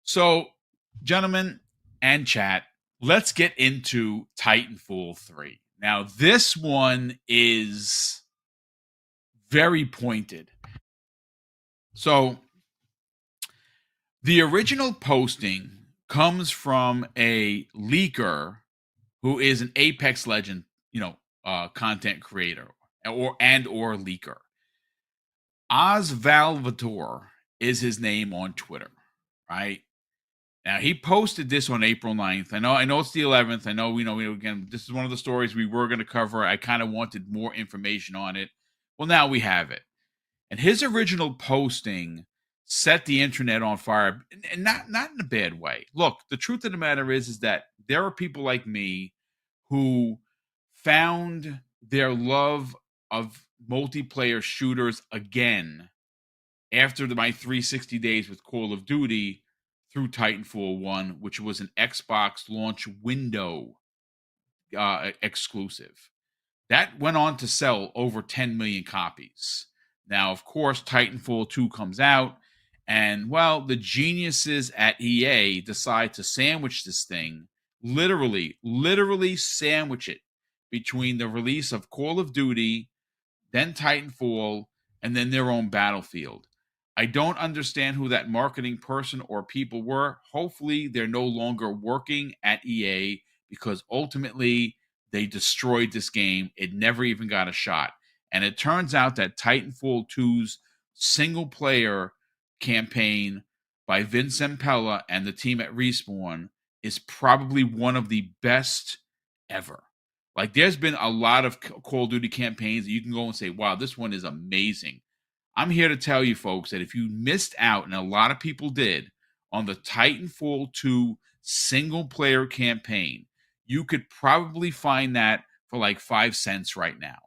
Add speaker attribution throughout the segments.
Speaker 1: So, gentlemen and chat, let's get into Titanfall 3. Now, this one is very pointed. So, the original posting comes from a leaker who is an Apex Legend, content creator or leaker. Osvalvator is his name on Twitter, right? Now he posted this on April 9th. I know it's the 11th. I know again, this is one of the stories we were going to cover. I kind of wanted more information on it. Well, now we have it. And his original posting set the internet on fire, and not in a bad way. Look, the truth of the matter is that there are people like me who found their love of multiplayer shooters again after my 360 days with Call of Duty through Titanfall 1, which was an Xbox launch window exclusive. That went on to sell over 10 million copies. Now, of course, Titanfall 2 comes out, and well, the geniuses at EA decide to sandwich this thing, literally sandwich it between the release of Call of Duty, then Titanfall, and then their own Battlefield. I don't understand who that marketing person or people were. Hopefully, they're no longer working at EA because ultimately they destroyed this game. It never even got a shot. And it turns out that Titanfall 2's single player campaign by Vince Zampella and the team at Respawn is probably one of the best ever. Like, there's been a lot of Call of Duty campaigns that you can go and say, wow, this one is amazing. I'm here to tell you, folks, that if you missed out, and a lot of people did, on the Titanfall 2 single player campaign, you could probably find that for like 5 cents right now.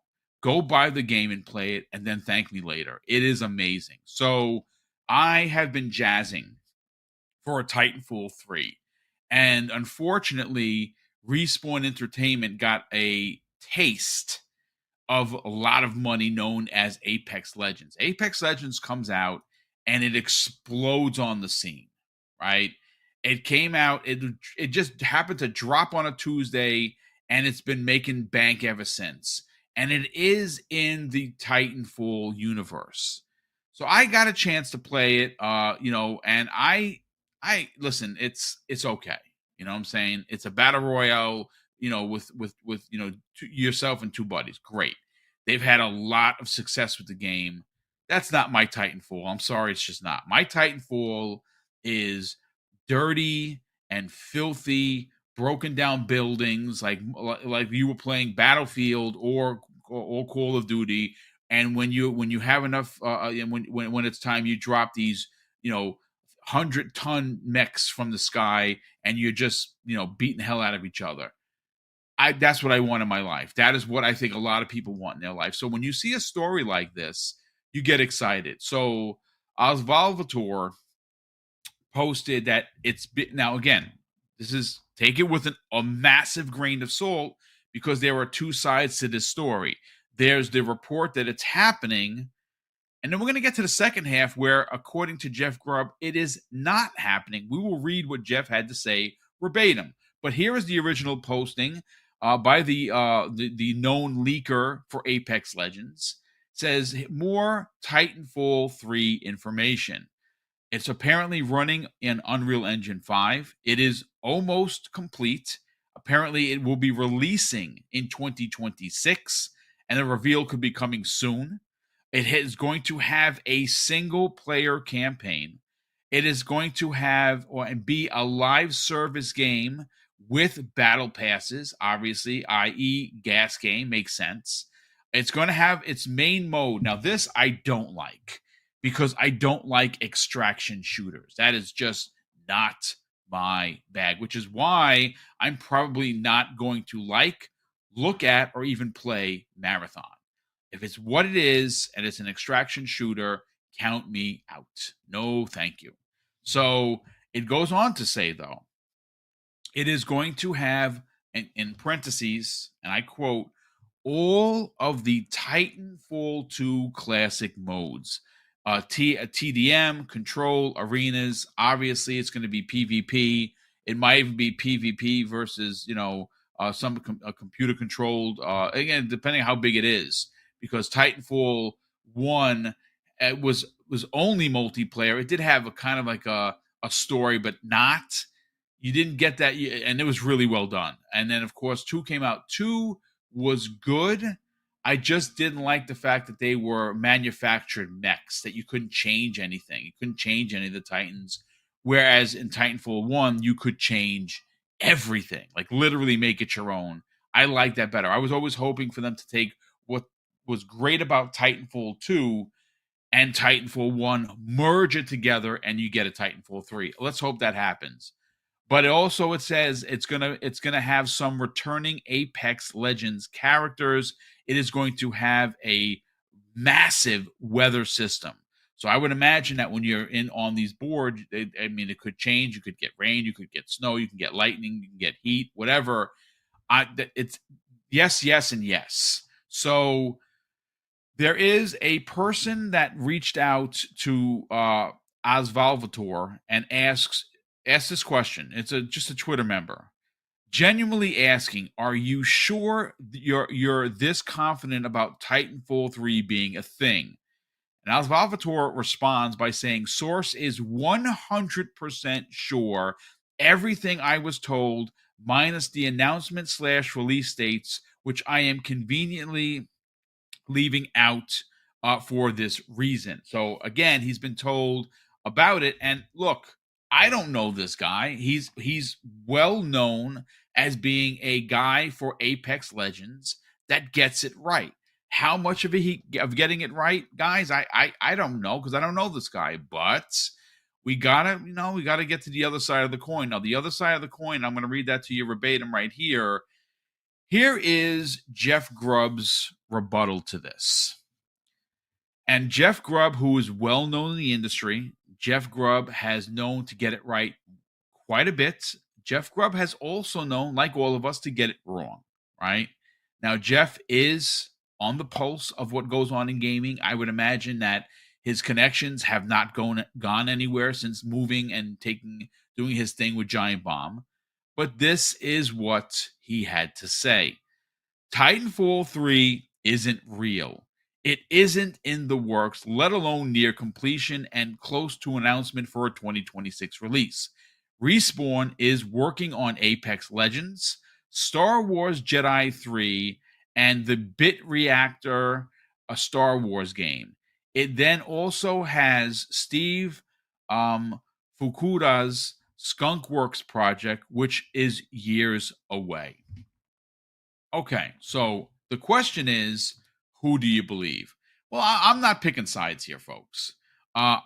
Speaker 1: Go buy the game and play it, and then thank me later. It is amazing. So I have been jazzing for a Titanfall 3. And unfortunately, Respawn Entertainment got a taste of a lot of money known as Apex Legends. Apex Legends comes out and it explodes on the scene, right? It came out, it just happened to drop on a Tuesday, and it's been making bank ever since. And it is in the Titanfall universe. So I got a chance to play it, and I listen, it's okay. You know what I'm saying? It's a battle royale, with yourself and two buddies. Great. They've had a lot of success with the game. That's not my Titanfall. I'm sorry, it's just not. My Titanfall is dirty and filthy, broken down buildings, like you were playing Battlefield or Call of Duty. And when you have enough, and when it's time, you drop these 100-ton mechs from the sky, and you're just beating the hell out of each other. That's what I want in my life. That is what I think a lot of people want in their life. So when you see a story like this, you get excited. So Osvalvator posted that now again, this is, take it with a massive grain of salt, because there are two sides to this story. There's the report that it's happening, and then we're going to get to the second half where, according to Jeff Grubb, it is not happening. We will read what Jeff had to say verbatim. But here is the original posting by the known leaker for Apex Legends. It says, more Titanfall 3 information. It's apparently running in Unreal Engine 5. It is almost complete. Apparently, it will be releasing in 2026, and the reveal could be coming soon. It is going to have a single player campaign. It is going to have or be a live service game with battle passes, obviously, i.e., gas game, makes sense. It's going to have its main mode. Now, this I don't like, because I don't like extraction shooters. That is just not my bag, which is why I'm probably not going to look at, or even play Marathon. If it's what it is and it's an extraction shooter, count me out. No, thank you. So it goes on to say, though, it is going to have, in parentheses, and I quote, all of the Titanfall 2 classic modes. TDM, control, arenas. Obviously, it's going to be PvP. It might even be PvP versus, some computer controlled. Again, depending on how big it is, because Titanfall 1 was only multiplayer. It did have a kind of like a story, but not. You didn't get that, and it was really well done. And then, of course, 2 came out. 2 was good. I just didn't like the fact that they were manufactured mechs, that you couldn't change anything. You couldn't change any of the Titans. Whereas in Titanfall 1, you could change everything, like literally make it your own. I like that better. I was always hoping for them to take what was great about Titanfall 2 and Titanfall 1, merge it together, and you get a Titanfall 3. Let's hope that happens. But it says it's gonna have some returning Apex Legends characters. It is going to have a massive weather system. So I would imagine that when you're in on these boards, it could change. You could get rain, you could get snow, you can get lightning, you can get heat, whatever. It's yes, yes, and yes. So there is a person that reached out to Osvalvator and asked this question. It's just a Twitter member, genuinely asking, "Are you sure you're this confident about Titanfall 3 being a thing?" And Osvalvator responds by saying, "Source is 100% sure. Everything I was told, minus the announcement/release dates, which I am conveniently leaving out for this reason." So again, he's been told about it. And look, I don't know this guy. He's well known as being a guy for Apex Legends that gets it right. How much of getting it right, guys? I don't know, because I don't know this guy. But we gotta get to the other side of the coin. Now, the other side of the coin, I'm going to read that to you verbatim right here. Here is Jeff Grubb's rebuttal to this. And Jeff Grubb, who is well known in the industry, Jeff Grubb has known to get it right quite a bit. Jeff Grubb has also known, like all of us, to get it wrong, right? Now, Jeff is on the pulse of what goes on in gaming. I would imagine that his connections have not gone anywhere since moving and doing his thing with Giant Bomb. But this is what he had to say. Titanfall 3 isn't real. It isn't in the works, let alone near completion and close to announcement for a 2026 release. Respawn is working on Apex Legends, Star Wars Jedi 3, and the Bit Reactor, a Star Wars game. It then also has Steve Fukuda's Skunkworks project, which is years away. Okay, so the question is, who do you believe? Well, I'm not picking sides here, folks.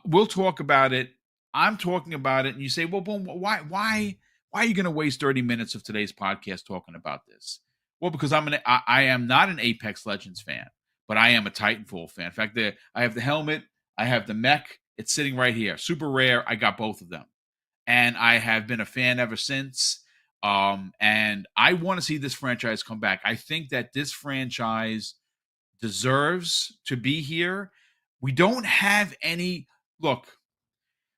Speaker 1: We'll talk about it. I'm talking about it, and you say, "Well, boom, why are you going to waste 30 minutes of today's podcast talking about this?" Well, because I am not an Apex Legends fan, but I am a Titanfall fan. In fact, I have the helmet, I have the mech. It's sitting right here, super rare. I got both of them, and I have been a fan ever since. And I want to see this franchise come back. I think that this franchise deserves to be here. We don't have any look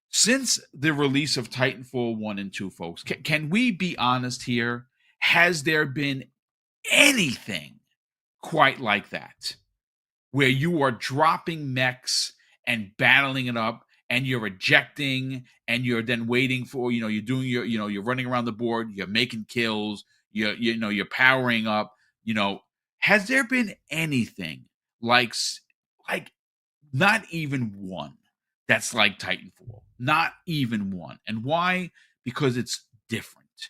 Speaker 1: since the release of Titanfall 1 and 2, folks. Can we be honest here? Has there been anything quite like that, where you are dropping mechs and battling it up, and you're ejecting, and you're then waiting for, you're doing you're running around the board, you're making kills, you're powering up, has there been anything like not even one that's like Titanfall? Not even one. And why? Because it's different,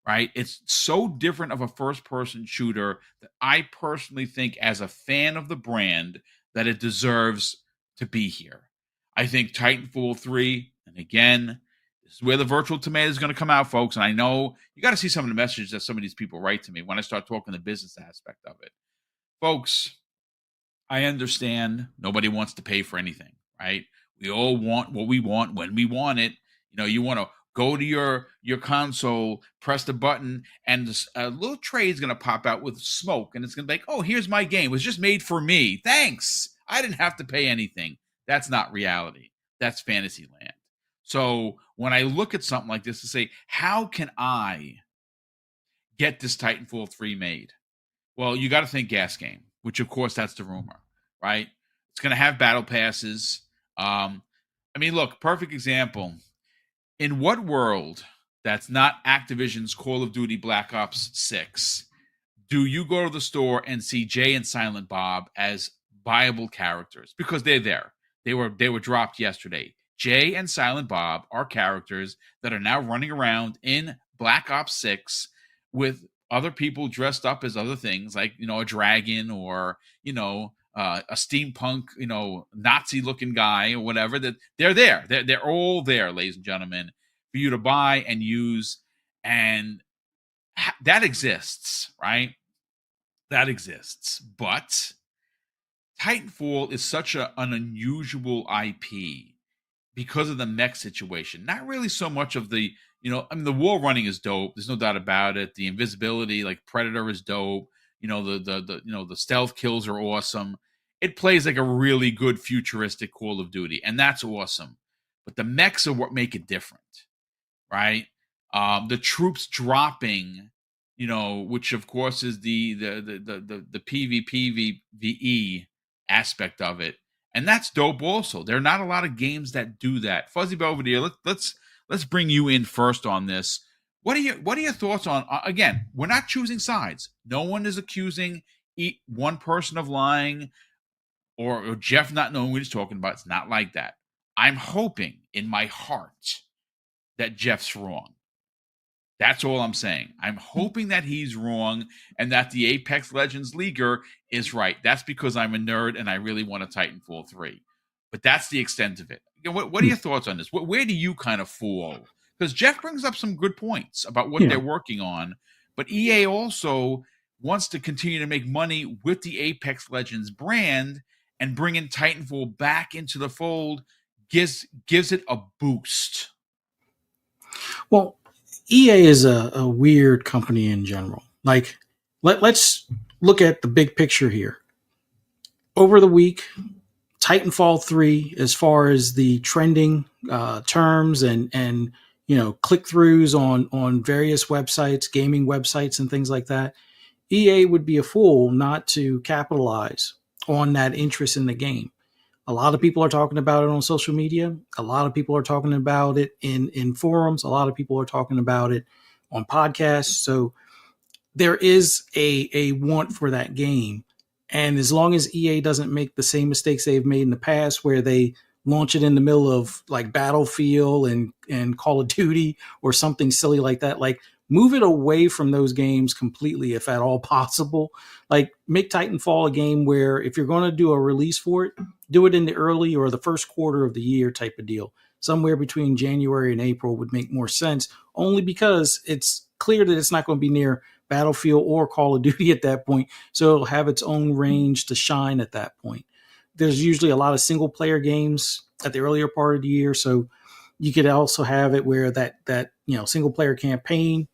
Speaker 1: right? It's so different of a first-person shooter that I personally think, as a fan of the brand, that it deserves to be here. I think Titanfall 3, and again, this is where the virtual tomato is going to come out, folks. And I know you got to see some of the messages that some of these people write to me when I start talking the business aspect of it. Folks, I understand nobody wants to pay for anything, right? We all want what we want when we want it. You want to go to your console, press the button, and a little tray is going to pop out with smoke, and it's going to be like, "Oh, here's my game. It was just made for me. Thanks. I didn't have to pay anything." That's not reality. That's fantasy land. So when I look at something like this to say, how can I get this Titanfall 3 made? Well, you got to think gas game, which of course that's the rumor, right? It's going to have battle passes. I mean, look, perfect example. In what world that's not Activision's Call of Duty Black Ops 6 do you go to the store and see Jay and Silent Bob as viable characters? Because they're there. They were dropped yesterday. Jay and Silent Bob are characters that are now running around in Black Ops 6 with other people dressed up as other things, like, a dragon or, a steampunk, Nazi looking guy or whatever. That they're there. They're all there, ladies and gentlemen, for you to buy and use. And that exists, right? That exists. But Titanfall is such an unusual IP because of the mech situation. Not really so much of the, the wall running is dope. There's no doubt about it. The invisibility, like Predator, is dope. The stealth kills are awesome. It plays like a really good futuristic Call of Duty, and that's awesome. But the mechs are what make it different, right? The troops dropping, which of course is the PvPvE aspect of it, and that's dope. Also, there are not a lot of games that do that. Fuzzy Belvedere, let's bring you in first on this. What are your thoughts on? Again, we're not choosing sides. No one is accusing one person of lying or Jeff not knowing what he's talking about. It's not like that. I'm hoping in my heart that Jeff's wrong. That's all I'm saying. I'm hoping that he's wrong and that the Apex Legends leaguer is right. That's because I'm a nerd and I really want a Titanfall 3. But that's the extent of it. What are your thoughts on this? Where do you kind of fall? Because Jeff brings up some good points about what they're working on. But EA also wants to continue to make money with the Apex Legends brand, and bringing Titanfall back into the fold gives it a boost.
Speaker 2: Well, EA is a weird company in general. Like, let's look at the big picture here. Over the week, Titanfall 3, as far as the trending terms and click-throughs on various websites, gaming websites and things like that, EA would be a fool not to capitalize on that interest in the game. A lot of people are talking about it on social media. A lot of people are talking about it in forums. A lot of people are talking about it on podcasts. So there is a want for that game. And as long as EA doesn't make the same mistakes they've made in the past, where they launch it in the middle of like Battlefield and Call of Duty or something silly like that, like move it away from those games completely, if at all possible. Like, make Titanfall a game where if you're going to do a release for it, do it in the early or the first quarter of the year type of deal. Somewhere between January and April would make more sense, only because it's clear that it's not going to be near Battlefield or Call of Duty at that point. So it'll have its own range to shine at that point. There's usually a lot of single player games at the earlier part of the year. So you could also have it where that single player campaign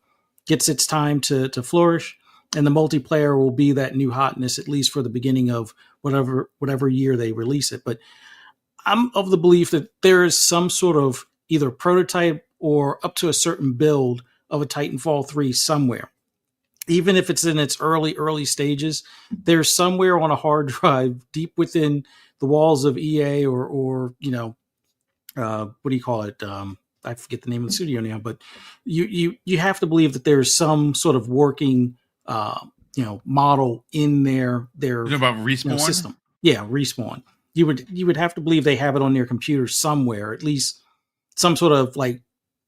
Speaker 2: gets its time to flourish, and the multiplayer will be that new hotness, at least for the beginning of whatever year they release it. But I'm of the belief that there is some sort of either prototype or up to a certain build of a Titanfall 3 somewhere. Even if it's in its early stages, there's somewhere on a hard drive deep within the walls of EA or what do you call it? I forget the name of the studio now, but you have to believe that there's some sort of working model in their
Speaker 1: about Respawn?
Speaker 2: System. Yeah, Respawn. You would have to believe they have it on their computer somewhere, at least some sort of like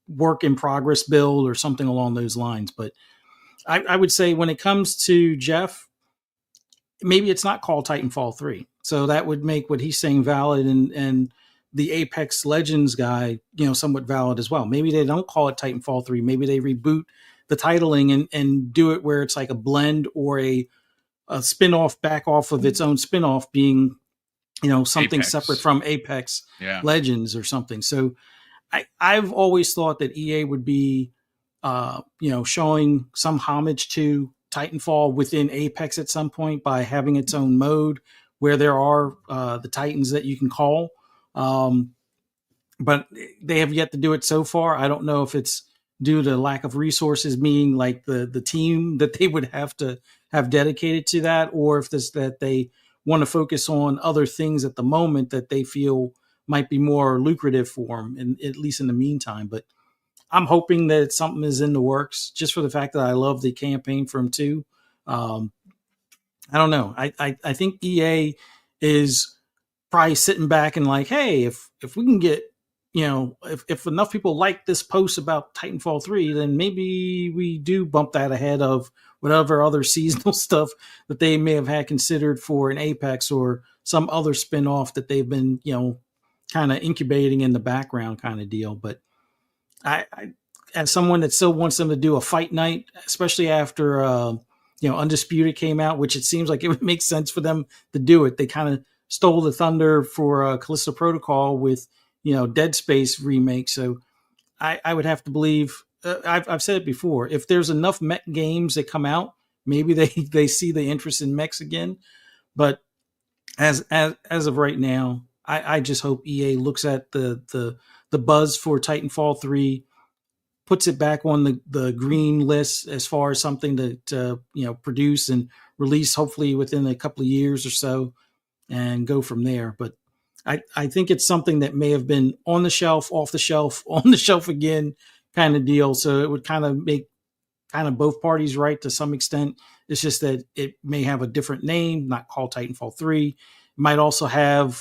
Speaker 2: work in progress build or something along those lines. But I would say when it comes to Jeff, maybe it's not called Titanfall 3. So that would make what he's saying valid, and the Apex Legends guy, somewhat valid as well. Maybe they don't call it Titanfall 3. Maybe they reboot the titling and do it where it's like a blend or a spin-off back off of its own spin-off, being, something
Speaker 1: Apex.
Speaker 2: separate from Apex Legends or something. So I've always thought that EA would be, showing some homage to Titanfall within Apex at some point by having its own mode where there are the Titans that you can call Um, but they have yet to do it so far. I don't know if it's due to lack of resources, meaning like the team that they would have to have dedicated to that, or if this that they want to focus on other things at the moment that they feel might be more lucrative for them, and at least in the meantime. But I'm hoping that something is in the works, just for the fact that I love the campaign from two. Um, I don't know. I think EA is probably sitting back and like, hey, if we can get, if enough people like this post about Titanfall 3, then maybe we do bump that ahead of whatever other seasonal stuff that they may have had considered for an Apex or some other spin-off that they've been, kind of incubating in the background kind of deal. But I as someone that still wants them to do a fight night, especially after Undisputed came out, which it seems like it would make sense for them to do it. They kind of stole the thunder for Callisto Protocol with Dead Space remake. So I would have to believe. I've said it before. If there's enough mech games that come out, maybe they see the interest in mechs again. But as of right now, I just hope EA looks at the buzz for Titanfall 3, puts it back on the green list as far as something to produce and release hopefully within a couple of years or so, and go from there. But I think it's something that may have been on the shelf, off the shelf, on the shelf again kind of deal. So it would kind of make kind of both parties right to some extent. It's just that it may have a different name, not called Titanfall 3. It might also have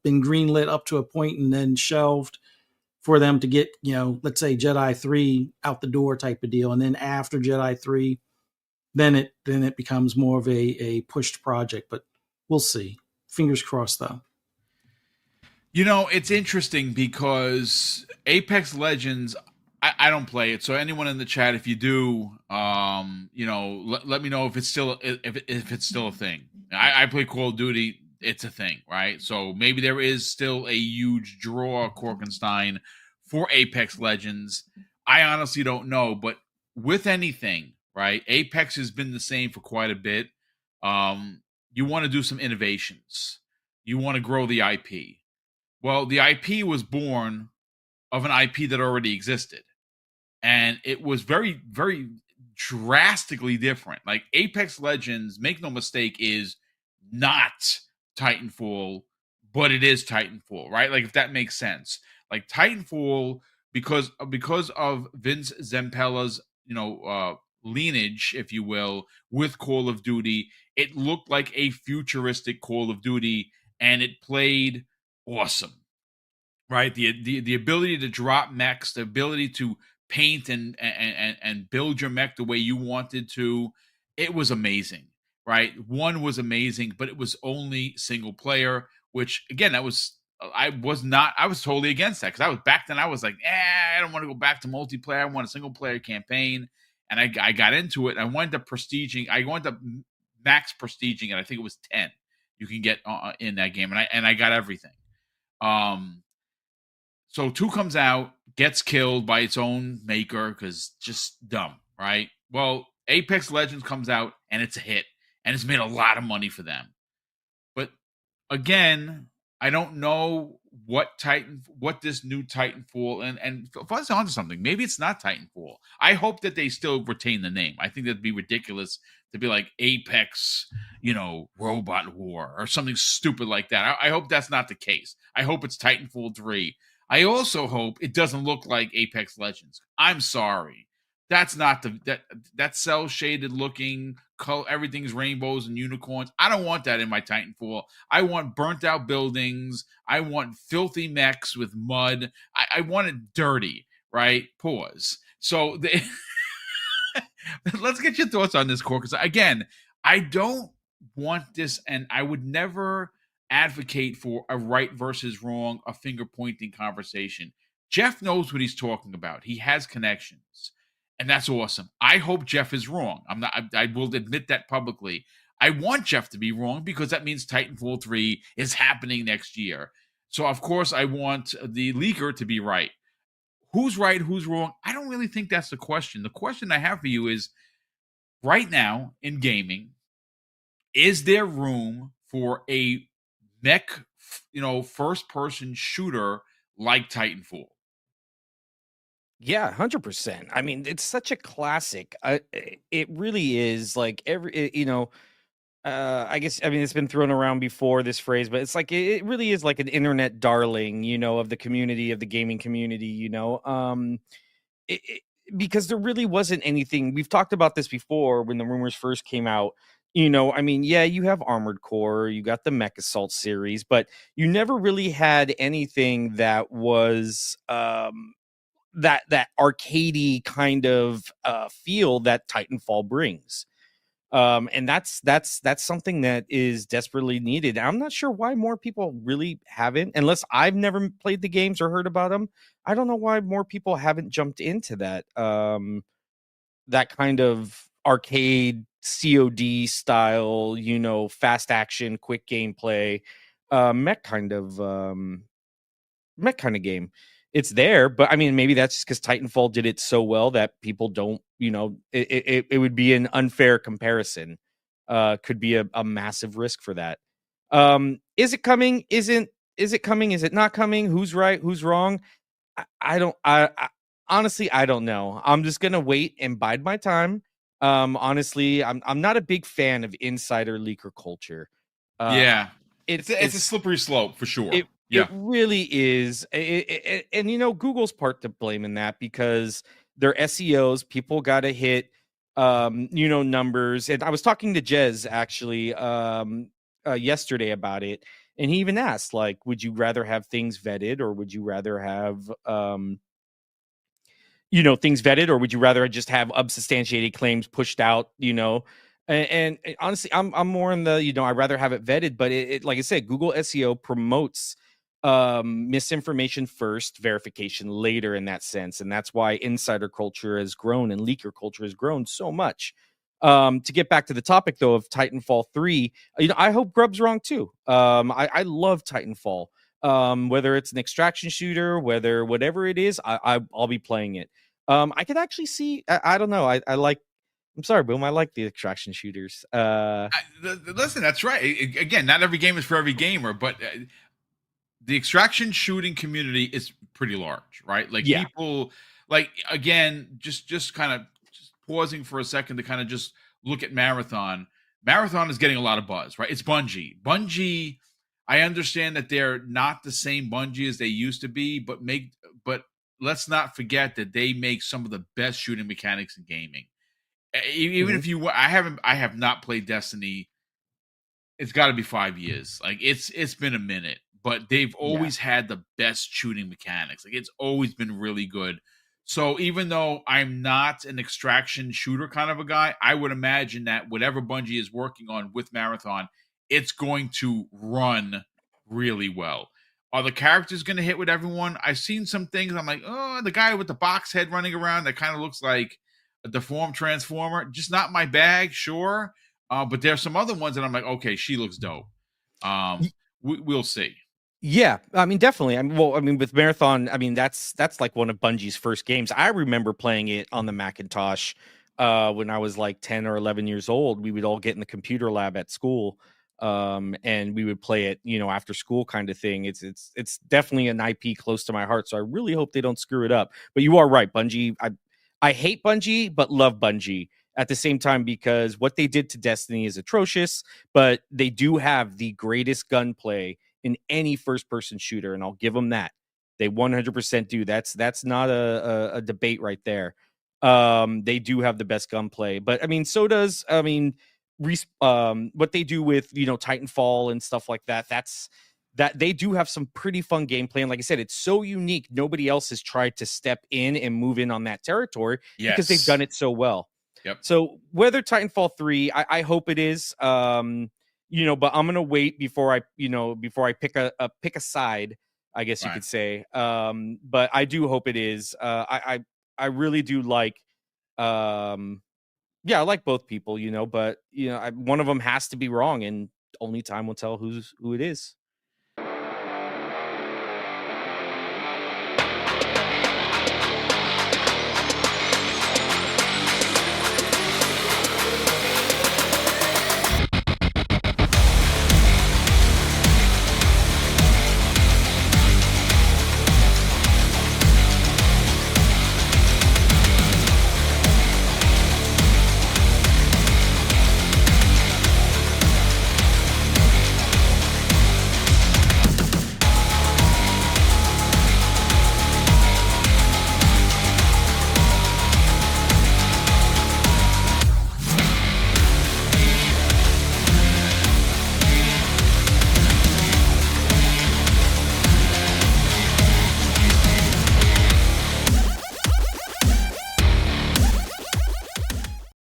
Speaker 2: been greenlit up to a point and then shelved for them to get, let's say Jedi 3 out the door type of deal. And then after Jedi 3, then it becomes more of a pushed project. But we'll see. Fingers crossed, though.
Speaker 1: It's interesting because Apex Legends, I don't play it. So anyone in the chat, if you do, let me know if it's still a thing. I play Call of Duty. It's a thing, right? So maybe there is still a huge draw, Korkenstein, for Apex Legends. I honestly don't know, but with anything, right? Apex has been the same for quite a bit. You want to do some innovations. You want to grow the IP. Well, the IP was born of an IP that already existed. And it was very, very drastically different. Like Apex Legends, make no mistake, is not Titanfall, but it is Titanfall, right? Like if that makes sense. Like Titanfall, because of Vince Zampella's, lineage, if you will, with Call of Duty, it looked like a futuristic Call of Duty, and it played awesome, right? The ability to drop mechs, the ability to paint and build your mech the way you wanted to, it was amazing, right? One was amazing, but it was only single player, which again, I was totally against that, because I was back then. I was like, I don't want to go back to multiplayer. I want a single player campaign, and I got into it. I wound up max prestiging it. I think it was 10 you can get in that game, and I got everything. So 2 comes out, gets killed by its own maker because just dumb, right? Well, Apex Legends comes out and it's a hit, and it's made a lot of money for them. But again, I don't know what this new Titanfall, and Fuzz onto something. Maybe it's not Titanfall. I hope that they still retain the name. I think that'd be ridiculous to be like Apex, Robot War or something stupid like that. I hope that's not the case. I hope it's Titanfall 3. I also hope it doesn't look like Apex Legends. I'm sorry. That's not that cell shaded looking color. Everything's rainbows and unicorns. I don't want that in my Titanfall. I want burnt out buildings. I want filthy mechs with mud. I want it dirty, right? Pause. So let's get your thoughts on this, Core, because again, I don't want this, and I would never advocate for a right versus wrong, a finger pointing conversation. Jeff knows what he's talking about. He has connections, and that's awesome. I hope Jeff is wrong. I will admit that publicly. I want Jeff to be wrong, because that means Titanfall 3 is happening next year. So of course I want the leaker to be right. Who's right, who's wrong? I don't really think that's the question. The question I have for you is, right now in gaming, is there room for a mech first person shooter like Titanfall.
Speaker 3: Yeah, 100%. I mean, it's such a classic. It really is like I guess I mean it's been thrown around before this phrase, but it's like it really is like an internet darling, of the community, of the gaming community, it, it, because there really wasn't anything. We've talked about this before when the rumors first came out. I mean, yeah, you have Armored Core, you got the Mech Assault series, but you never really had anything that was that arcadey kind of feel that Titanfall brings. And that's something that is desperately needed. I'm not sure why more people really haven't, unless I've never played the games or heard about them. I don't know why more people haven't jumped into that kind of arcade COD style, fast action, quick gameplay, mech kind of mech kind of game. It's there, but I mean, maybe that's just because Titanfall did it so well that people don't, it would be an unfair comparison. Could be a massive risk for that. Is it coming? Is it coming? Is it not coming? Who's right? Who's wrong? I don't. I honestly, I don't know. I'm just gonna wait and bide my time. Honestly, I'm not a big fan of insider leaker culture. Uh,
Speaker 1: Yeah, it's
Speaker 3: it's
Speaker 1: a, it's a
Speaker 3: it's
Speaker 1: slippery slope for sure.
Speaker 3: it
Speaker 1: Yeah,
Speaker 3: really is, and Google's part to blame in that because their SEOs, people got to hit, numbers. And I was talking to Jez actually yesterday about it, and he even asked, like, would you rather have things vetted or would you rather have things vetted, or would you rather just have unsubstantiated claims pushed out, and honestly, I'm more in the, I'd rather have it vetted, but it like I said, Google SEO promotes misinformation first, verification later in that sense. And that's why insider culture has grown and leaker culture has grown so much. To get back to the topic though of Titanfall 3, I hope Grub's wrong too. I love Titanfall. Whether it's an extraction shooter, whatever it is, I'll be playing it. I could actually see. I don't know. I like. I'm sorry, Boom. I like the extraction shooters.
Speaker 1: listen, that's right. Again, not every game is for every gamer, but the extraction shooting community is pretty large, right? Like
Speaker 3: Yeah.
Speaker 1: people, like again, just kind of just pausing for a second to kind of just look at Marathon. Marathon is getting a lot of buzz, right? It's Bungie. Bungie, I understand that they're not the same Bungie as they used to be, but let's not forget that they make some of the best shooting mechanics in gaming. Even
Speaker 3: Mhm.
Speaker 1: if you, I have not played Destiny. It's got to be 5 years. Like it's been a minute, but they've
Speaker 3: Yeah.
Speaker 1: always had the best shooting mechanics. Like it's always been really good. So even though I'm not an extraction shooter kind of a guy, I would imagine that whatever Bungie is working on with Marathon, it's going to run really well. Are the characters going to hit with everyone? I've seen some things. I'm like, oh, the guy with the box head running around that kind of looks like a deformed transformer. Just not my bag, sure. But there's some other ones that I'm like, okay, she looks dope. Um, we'll see.
Speaker 3: Yeah, I mean, definitely. I mean, with Marathon, I mean, that's like one of Bungie's first games. I remember playing it on the Macintosh when I was like 10 or 11 years old. We would all get in the computer lab at school, and we would play it, after school kind of thing. It's definitely an IP close to my heart. So I really hope they don't screw it up. But you are right, Bungie. I hate Bungie, but love Bungie at the same time because what they did to Destiny is atrocious. But they do have the greatest gunplay in any first person shooter, and I'll give them that. They 100% do. That's not a debate right there. They do have the best gunplay, but I mean, so does what they do with Titanfall and stuff like that. That they do have some pretty fun gameplay, and like I said, it's so unique. Nobody else has tried to step in and move in on that territory because they've done
Speaker 1: Yes.
Speaker 3: it so well.
Speaker 1: Yep.
Speaker 3: So whether Titanfall 3, I hope it is. But I'm gonna wait before I pick a side, I guess you
Speaker 1: Right.
Speaker 3: could say. But I do hope it is. I really do like yeah, I like both people, but one of them has to be wrong, and only time will tell who it is.